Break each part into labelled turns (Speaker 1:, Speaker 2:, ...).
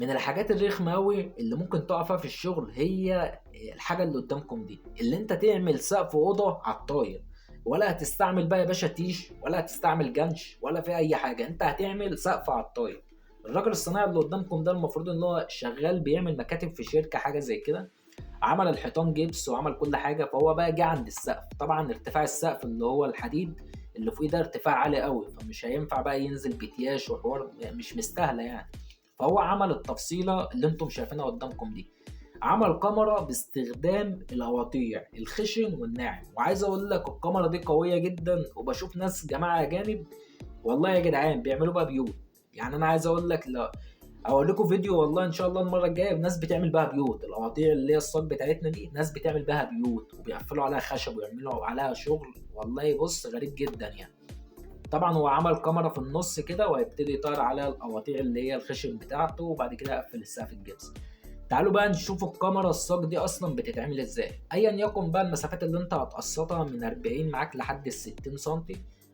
Speaker 1: من الحاجات الرخمة أوي اللي ممكن تقع فيها في الشغل هي الحاجة اللي قدامكم دي، اللي انت تعمل سقف أوضة على الطاير. ولا هتستعمل بقى يا باشا تيش، ولا هتستعمل جنش، ولا في أي حاجة، انت هتعمل سقف على الطاير. الراجل الصنايعي اللي قدامكم ده المفروض ان هو شغال بيعمل مكاتب في شركة حاجة زي كده، عمل الحيطان جبس وعمل كل حاجة، فهو بقى جه عند السقف. طبعا ارتفاع السقف اللي هو الحديد اللي فوقيه ده ارتفاع عالي قوي، فمش هينفع بقى ينزل بتياش وحوار مش مستاهلة يعني. فهو عمل التفصيلة اللي انتم شايفينها قدامكم دي، عمل كاميرا باستخدام القواطيع الخشن والناعم. وعايز اقول لك الكاميرا دي قوية جدا، وبشوف ناس جماعة اجانب والله يا جدعان بيعملوا بقى بيوت. يعني انا عايز اقول لك، لا اوريكم لكم فيديو والله ان شاء الله المره الجايه بناس بتعمل بها بيوت. القواطيع اللي هي الصاج بتاعتنا دي ناس بتعمل بها بيوت، وبيقفلوا عليها خشب ويعملوا عليها شغل والله بص غريب جدا يعني. طبعا هو عمل كاميرا في النص كده، وهيبتدي يطير عليها القواطيع اللي هي الخشب بتاعته، وبعد كده يقفل السقف الجبس. تعالوا بقى نشوف الكاميرا الصاج دي اصلا بتتعمل ازاي. ايا يكن بقى المسافات اللي انت هتقسطها من 40 معاك لحد ال 60 سم،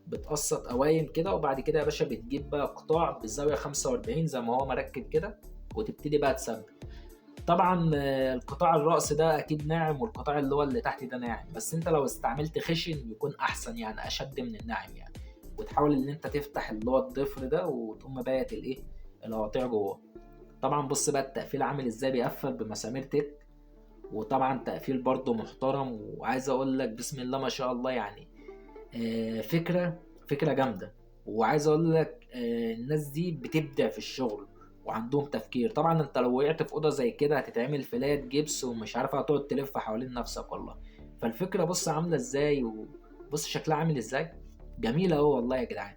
Speaker 1: بتقسط قوايم كده، وبعد كده يا باشا بتجيب بقى قطاع بالزاويه 45 زي ما هو مركب كده، وتبتدي بقى تثبت. طبعا القطاع الرأس ده اكيد ناعم، والقطاع اللي هو اللي تحت ده ناعم، بس انت لو استعملت خشن يكون احسن يعني، اشد من الناعم يعني. وتحاول ان انت تفتح اللي هو الضفر ده، وتقوم بايت الايه، القطيع جوه. طبعا بص بقى التقفيل عامل ازاي، بيقفل بمسامير تك، وطبعا تقفيل برضو محترم. وعايز اقول لك بسم الله ما شاء الله يعني، فكرة جامدة. وعايز اقول لك الناس دي بتبدع في الشغل وعندهم تفكير. طبعا انت لو وقعت في اوضه زي كده هتتعمل فلاية جبس ومش عارف هتقعد تلف حوالين نفسك والله. فالفكره بص عامله ازاي، وبص شكلها عامل ازاي، جميله اهو والله يا جدعان.